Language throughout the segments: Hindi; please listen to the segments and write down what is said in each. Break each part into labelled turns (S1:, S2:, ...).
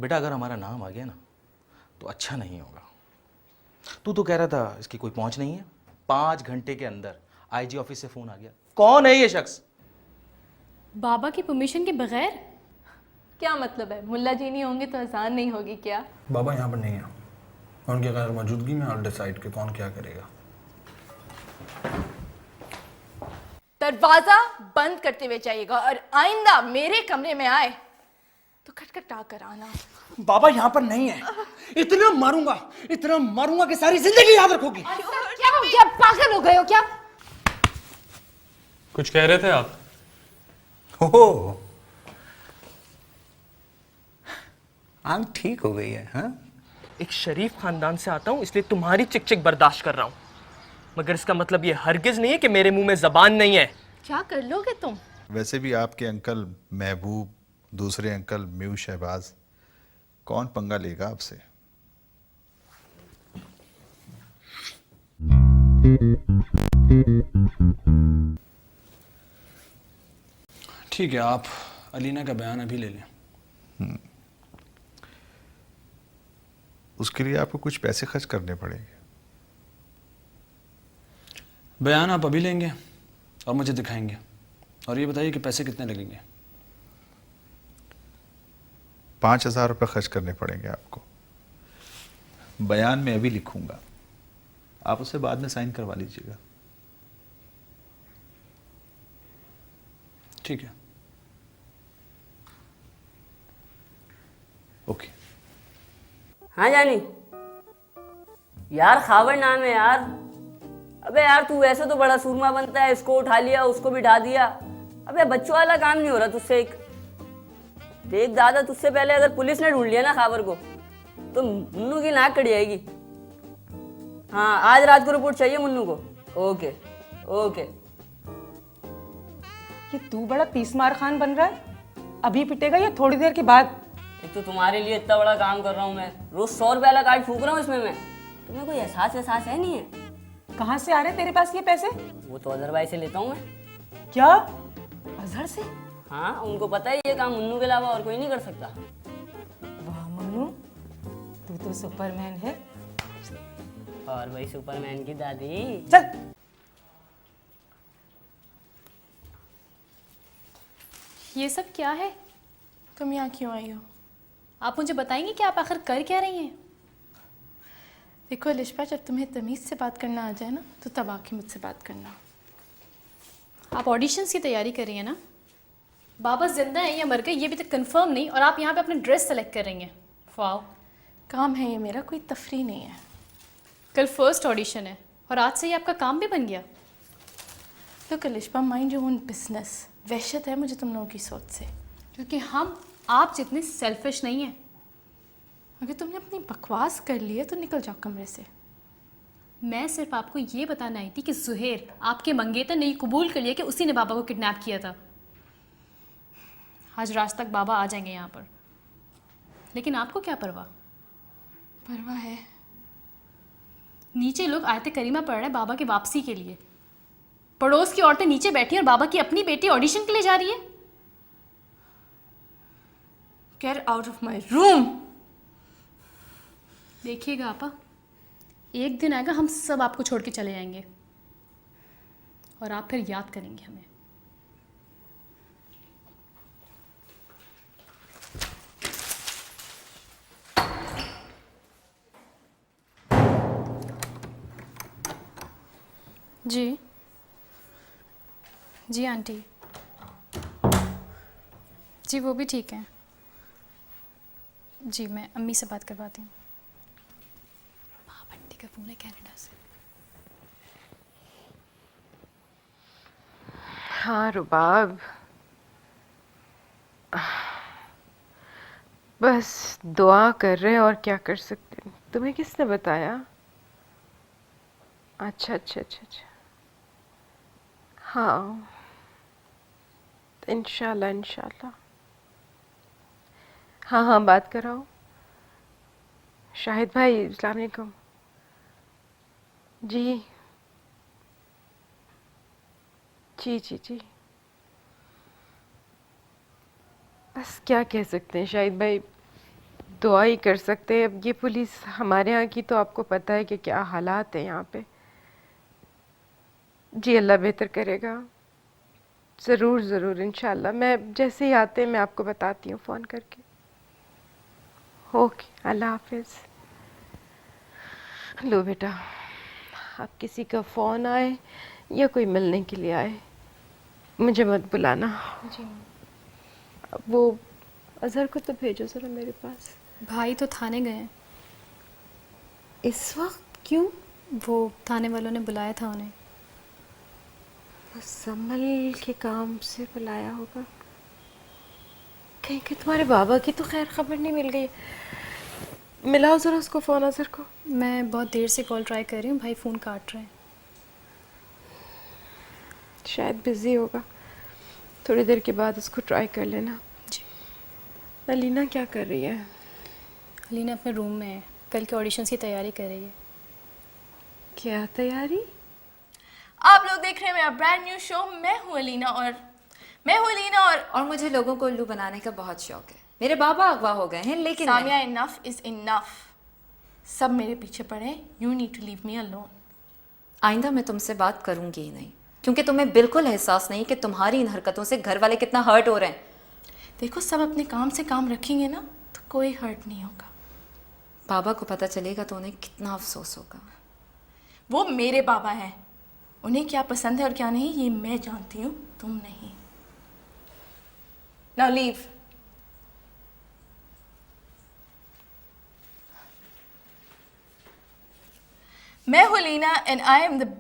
S1: बेटा अगर हमारा नाम आ गया ना तो अच्छा नहीं होगा। तू तो कह रहा था इसकी कोई पहुंच नहीं है। 5 घंटे के अंदर आईजी ऑफिस से फोन आ गया। कौन है ये शख्स?
S2: बाबा की परमिशन के बगैर?
S3: क्या मतलब है? मुल्ला जी नहीं होंगे तो अजान नहीं होगी क्या?
S4: बाबा यहाँ पर नहीं है। उनके गैर मौजूदगी में और डिसाइड के कौन क्या करेगा।
S3: दरवाजा बंद करते हुए जाइएगा और आइंदा मेरे कमरे में आए तो खटखटा कर आना।
S5: बाबा यहाँ पर नहीं है। इतना मारूंगा कि सारी जिंदगी याद रखोगी।
S3: क्या हो गया? पागल हो गए हो क्या?
S6: कुछ कह रहे थे आप?
S7: ओह, आंख ठीक हो गई है। हाँ,
S5: एक शरीफ खानदान से आता हूँ इसलिए तुम्हारी चिक चिक बर्दाश्त कर रहा हूँ, मगर इसका मतलब ये हरगिज नहीं है कि मेरे मुंह में जबान नहीं है।
S3: क्या कर लोगे तुम?
S8: वैसे भी आपके अंकल महबूब, दूसरे अंकल म्यू शहबाज, कौन पंगा लेगा आपसे?
S4: ठीक है, आप अलीना का बयान अभी ले लें।
S8: उसके लिए आपको कुछ पैसे खर्च करने पड़ेंगे।
S4: बयान आप अभी लेंगे और मुझे दिखाएंगे, और ये बताइए कि पैसे कितने लगेंगे?
S8: 5,000 रुपये खर्च करने पड़ेंगे आपको। बयान में अभी लिखूंगा, आप उसे बाद में साइन करवा लीजिएगा।
S4: ठीक है।
S8: ओके।
S9: हाँ जानी यार, खावर नाम है यार। अबे यार, तू वैसे तो बड़ा सूरमा बनता है, इसको उठा लिया उसको बिठा दिया। अबे बच्चों वाला काम नहीं हो रहा तुझसे। एक देख दादा, तुझसे पहले अगर पुलिस ने ढूंढ लिया ना खावर को तो मुन्नू की नाक कट जाएगी। हाँ, आज रात को रिपोर्ट चाहिए मुन्नू को। Okay okay.
S10: ये तू बड़ा तीसमार खान बन रहा है। अभी पिटेगा या थोड़ी देर के बाद?
S9: एक तो तुम्हारे लिए इतना बड़ा काम कर रहा हूँ मैं, रोज 100 रुपये वाला कार्ड फूक रहा हूँ इसमें मैं। तुम्हें कोई एहसास है नहीं है?
S10: कहाँ से आ रहे तेरे पास ये पैसे?
S9: वो तो अजहर भाई से लेता हूँ मैं।
S10: क्या? अजहर से?
S9: हाँ, उनको पता है ये काम मुन्नू के अलावा और कोई नहीं कर सकता।
S10: वाह मुन्नू, तू तो सुपरमैन है।
S9: और भाई सुपरमैन की दादी।
S10: चल।
S2: ये सब क्या है?
S3: तुम यहाँ क्यों आई हो?
S2: आप मुझे बताएंगे कि आप आखिर कर क्या रही हैं?
S3: देखो लिशबा, जब तुम्हें तमीज़ से बात करना आ जाए ना तो तब आके मुझसे बात करना।
S2: आप ऑडिशंस की तैयारी कर रही हैं ना? बाबा जिंदा है या मर गए ये भी तक कंफर्म नहीं, और आप यहाँ पे अपने ड्रेस सेलेक्ट कर रही हैं। वाओ,
S3: काम है ये मेरा, कोई तफरी नहीं है।
S2: कल फर्स्ट ऑडिशन है और आज से ही आपका काम भी बन गया।
S3: तो Lishba, mind your own business. वहशत है मुझे तुम लोगों की सोच से,
S2: क्योंकि हम आप जितने सेल्फिश नहीं हैं।
S3: अगर तुमने अपनी बकवास कर ली है तो निकल जाओ कमरे से।
S2: मैं सिर्फ आपको ये बताना आई थी कि जुहेर आपके मंगेतर ने कबूल कर लिया कि उसी ने बाबा को किडनैप किया था। आज रात तक बाबा आ जाएंगे यहाँ पर, लेकिन आपको क्या परवाह?
S3: परवाह है।
S2: नीचे लोग आयत करीमा पढ़ रहे हैं बाबा की वापसी के लिए। पड़ोस की औरतें नीचे बैठी और बाबा की अपनी बेटी ऑडिशन के लिए जा रही है।
S3: Get out of my room.
S2: देखिएगा आपा, एक दिन आएगा हम सब आपको छोड़ के चले जाएंगे और आप फिर याद करेंगे हमें।
S3: जी
S2: जी आंटी। जी वो भी ठीक है। जी मैं अम्मी से बात करवाती हूँ। आंटी का फ़ोन है कनाडा से।
S6: हाँ रुबाब, बस दुआ कर रहे हैं और क्या कर सकते हैं। तुम्हें किसने बताया? अच्छा अच्छा अच्छा अच्छा, हाँ इंशाल्लाह इंशाल्लाह। हाँ हाँ बात कराओ। शाहिद भाई अस्सलाम वालेकुम। जी जी जी जी, बस क्या कह सकते हैं शाहिद भाई, दुआ ही कर सकते हैं। अब ये पुलिस हमारे यहाँ की तो आपको पता है कि क्या हालात है यहाँ पे। जी अल्लाह बेहतर करेगा, ज़रूर ज़रूर इंशाल्लाह। मैं जैसे ही आते हैं मैं आपको बताती हूँ फ़ोन करके। ओके अल्लाह हाफिज़। लो बेटा, अब किसी का फ़ोन आए या कोई मिलने के लिए आए मुझे मत बुलाना।
S2: जी
S6: अब वो अज़हर को तो भेजो ज़रा मेरे पास।
S2: भाई तो थाने गए हैं।
S6: इस वक्त क्यों?
S2: वो थाने वालों ने बुलाया था उन्हें।
S6: मुजम्मल के काम से बुलाया होगा। कहीं कि तुम्हारे बाबा की तो खैर खबर नहीं मिल गई। मिलाओ ज़रा उसको फ़ोन अज़हर को।
S2: मैं बहुत देर से कॉल ट्राई कर रही हूँ, भाई फ़ोन काट रहे हैं।
S6: शायद बिज़ी होगा, थोड़ी देर के बाद उसको ट्राई कर लेना।
S2: जी।
S6: अलीना क्या कर रही है?
S2: अलीना अपने रूम में है, कल के ऑडिशंस की तैयारी कर रही है।
S6: क्या तैयारी?
S3: आप लोग देख रहे हैं मेरा ब्रांड न्यू शो मैं हूँ अलीना और
S11: मुझे लोगों को उल्लू बनाने का बहुत शौक है। मेरे बाबा अगवा हो गए हैं लेकिन
S3: सामिया इनफ इज इनफ। सब मेरे पीछे पड़े। You need to leave me alone.
S11: आइंदा मैं तुमसे बात करूंगी ही नहीं, क्योंकि तुम्हें बिल्कुल एहसास नहीं कि तुम्हारी इन हरकतों से घर वाले कितना हर्ट हो रहे हैं।
S3: देखो सब अपने काम से काम रखेंगे ना तो कोई हर्ट नहीं होगा।
S11: बाबा को पता चलेगा तो उन्हें कितना अफसोस होगा।
S3: वो मेरे बाबा हैं, उन्हें क्या पसंद है और क्या नहीं ये मैं जानती हूँ, तुम नहीं। Now leave. मैं हूँ Leena and I am the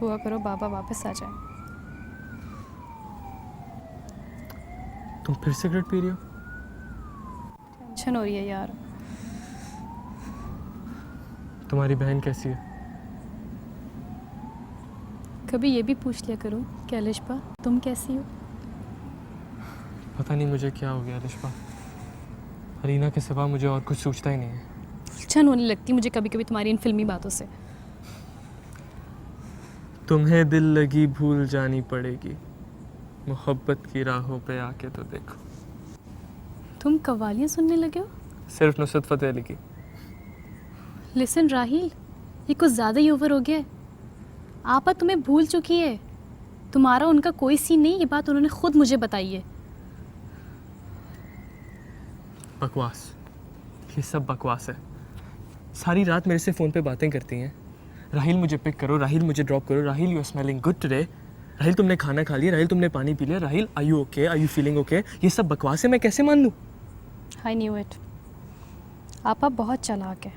S2: दुआ करो बाबा वापस आ जाए।
S5: तुम फिर सिगरेट पी रही हो?
S2: टेंशन हो रही है यार।
S5: तुम्हारी बहन कैसी है?
S2: कभी ये भी पूछ लिया करो कि अलिशबा तुम कैसी हो।
S5: पता नहीं मुझे क्या हो गया लिशबा, अलीना के सिवा मुझे और कुछ सोचता ही नहीं है।
S2: उलझन होने लगती मुझे कभी कभी तुम्हारी इन फिल्मी बातों से।
S5: तुम्हें दिल लगी भूल जानी पड़ेगी, मोहब्बत की राहों पे आके तो देखो।
S2: तुम कव्वालियाँ सुनने लगे हो?
S5: सिर्फ नुसरत फतेह अली की।
S2: लिसन राहिल, ये कुछ ज़्यादा ही ओवर हो गया है। आपा तुम्हें भूल चुकी है, तुम्हारा उनका कोई सीन नहीं। ये बात उन्होंने खुद मुझे बताई है।
S5: बकवास, ये सब बकवास है। सारी रात मेरे से फ़ोन पे बातें करती हैं। राहिल मुझे पिक करो, राहिल मुझे ड्रॉप करो, Rahil you are smelling good today, Rahil तुमने खाना खा लिया, राहिल तुमने पानी पी लिया, Rahil are you okay, are you feeling okay. ये सब बकवास है, मैं कैसे मान लूँ?
S2: I knew it. आपा बहुत चालाक है,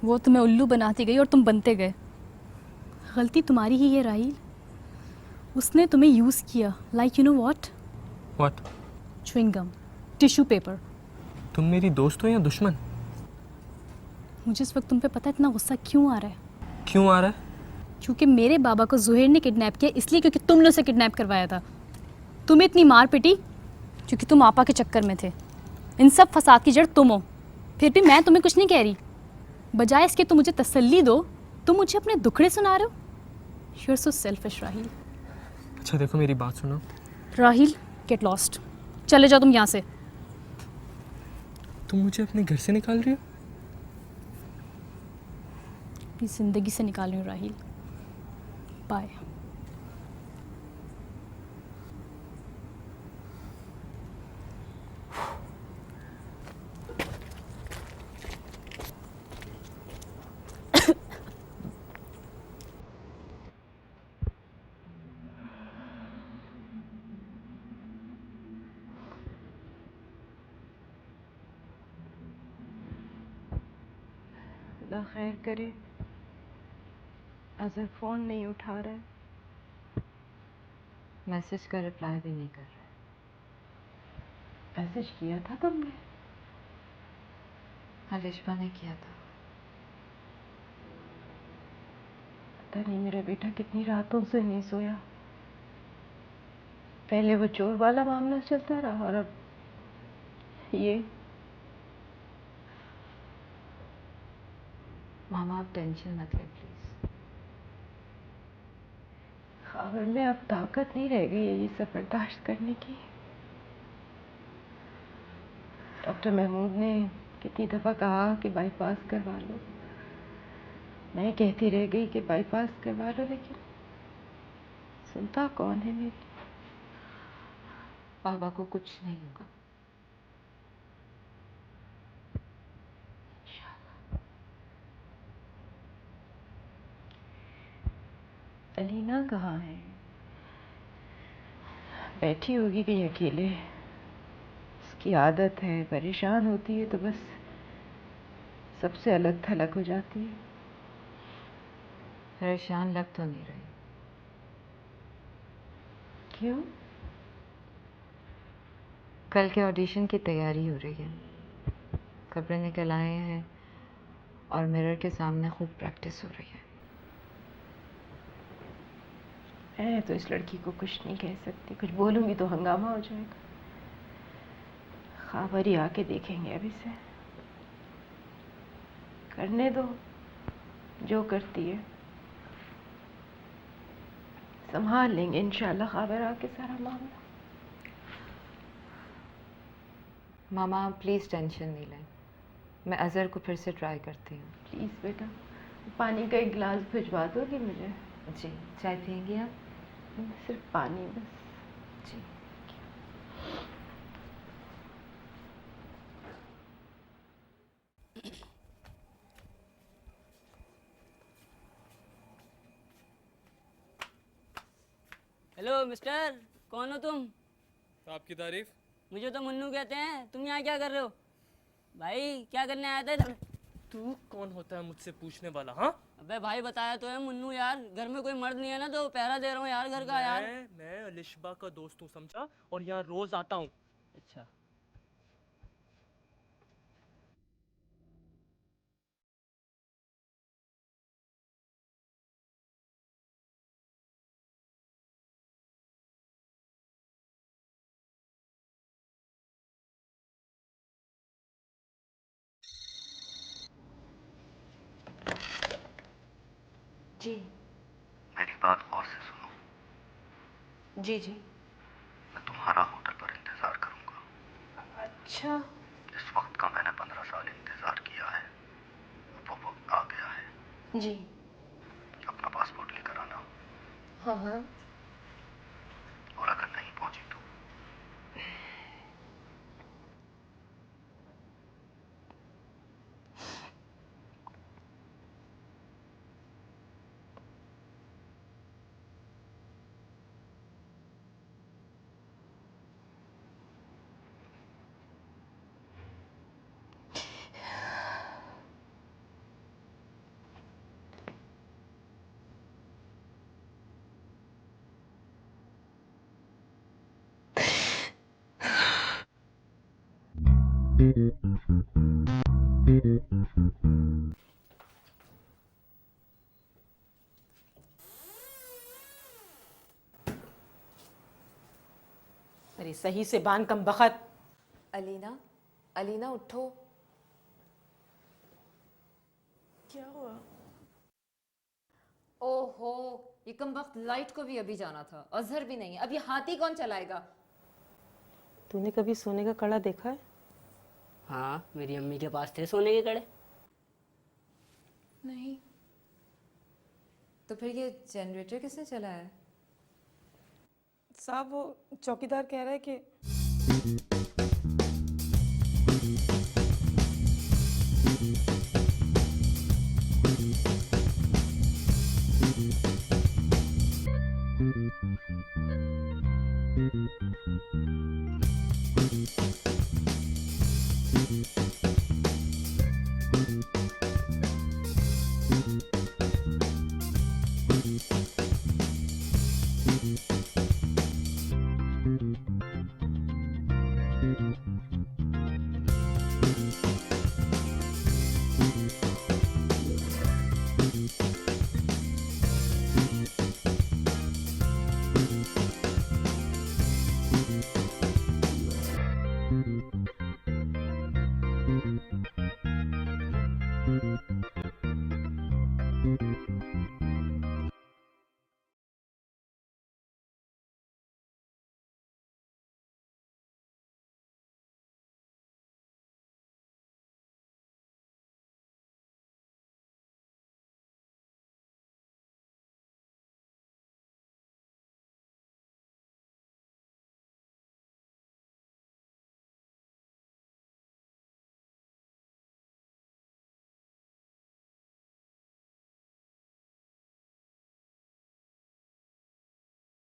S2: वो तुम्हें उल्लू बनाती गई और तुम बनते गए। गलती तुम्हारी ही है राहिल, उसने तुम्हें यूज़ किया। Like you know what?
S5: What?
S2: Chewing gum, tissue paper.
S5: तुम मेरी दोस्त हो या दुश्मन?
S2: मुझे इस वक्त तुम पे पता है इतना गुस्सा क्यों आ रहा है?
S5: क्यों आ रहा है?
S2: क्योंकि मेरे बाबा को जुहैर ने किडनैप किया, इसलिए क्योंकि तुमने उसे किडनैप करवाया था। तुम्हें इतनी मार पिटी क्योंकि तुम आपा के चक्कर में थे। इन सब फसाद की जड़ तुम हो। फिर भी मैं तुम्हें कुछ नहीं कह रही। बजाय इसके तुम मुझे तसल्ली दो, तुम मुझे अपने दुखड़े सुना रहे हो। You are so selfish Rahil.
S5: अच्छा देखो मेरी बात सुनो।
S2: राहिल गेट लॉस्ट, चले जाओ तुम यहाँ से।
S5: तुम मुझे अपने घर से निकाल रही हो?
S2: अपनी ज़िंदगी से निकाल रही हूँ राहिल। बाय।
S6: खुदा खैर करे, अजहर फ़ोन नहीं उठा रहा है, मैसेज का रिप्लाई भी नहीं कर रहा है। मैसेज किया था तुमने?
S11: अलिशबा ने किया था।
S6: पता नहीं मेरा बेटा कितनी रातों से नहीं सोया। पहले वो चोर वाला मामला चलता रहा और अब ये।
S11: मामा आप टेंशन मत ले प्लीज़।
S6: खबर में अब ताकत नहीं रह गई है ये सब बर्दाश्त करने की। डॉक्टर महमूद ने कितनी दफ़ा कहा कि बाईपास करवा लो, मैं कहती रह गई कि बाईपास करवा लो, लेकिन सुनता कौन है मेरी।
S11: बाबा को कुछ नहीं होगा।
S6: अलीना कहाँ है? बैठी होगी कहीं अकेले। उसकी आदत है, परेशान होती है तो बस सबसे अलग थलग हो जाती है।
S11: परेशान लग तो नहीं रही।
S6: क्यों?
S11: कल के ऑडिशन की तैयारी हो रही है, कपड़े निकल आए हैं और मिरर के सामने खूब प्रैक्टिस हो रही है।
S6: मैं तो इस लड़की को कुछ नहीं कह सकती, कुछ बोलूंगी तो हंगामा हो जाएगा। खबर ही आके देखेंगे अब इसे। करने दो जो करती है, संभाल लेंगे इंशाल्लाह खबर आके सारा मामला।
S11: मामा प्लीज़ टेंशन नहीं लें, मैं अज़हर को फिर से ट्राई करती हूँ।
S6: प्लीज़ बेटा, पानी का एक गिलास भिजवा दोगी मुझे?
S11: जी, चाय पियेंगी आप?
S6: सिर्फ पानी बस।
S11: जी।
S9: हेलो मिस्टर, कौन हो तुम?
S5: आपकी तारीफ।
S9: मुझे तो मुन्नू कहते हैं। तुम यहाँ क्या कर रहे हो? भाई क्या करने आया था इधर?
S5: तू कौन होता है मुझसे पूछने वाला? हाँ,
S9: अबे भाई बताया तो है मुन्नू यार, घर में कोई मर्द नहीं है ना तो पहरा दे रहा हूँ यार घर का यार।
S5: मैं अलिशबा का दोस्त हूँ, समझा? और यहाँ रोज आता हूँ।
S9: अच्छा।
S11: जी
S12: मेरी बात गौर से सुनो।
S11: जी जी।
S12: मैं तुम्हारा होटल पर इंतजार करूंगा।
S6: अच्छा।
S12: इस वक्त का मैंने 15 साल इंतजार किया है, वो वक्त आ गया है।
S11: जी।
S12: अपना पासपोर्ट लेकर आना।
S11: हाँ हाँ।
S12: और अगर नहीं पहुंची तो
S10: अरे सही से बांध कम बखत।
S11: अलीना, अलीना उठो।
S3: क्या हुआ?
S11: ओहो, ये कम वक्त लाइट को भी अभी जाना था, अजहर भी नहीं है। अब ये हाथी कौन चलाएगा?
S10: तूने कभी सोने का कड़ा देखा है?
S9: हाँ, मेरी अम्मी के पास थे सोने के कड़े।
S3: नहीं,
S11: तो फिर ये जनरेटर किसने चलाया है?
S10: साहब वो चौकीदार कह रहा है कि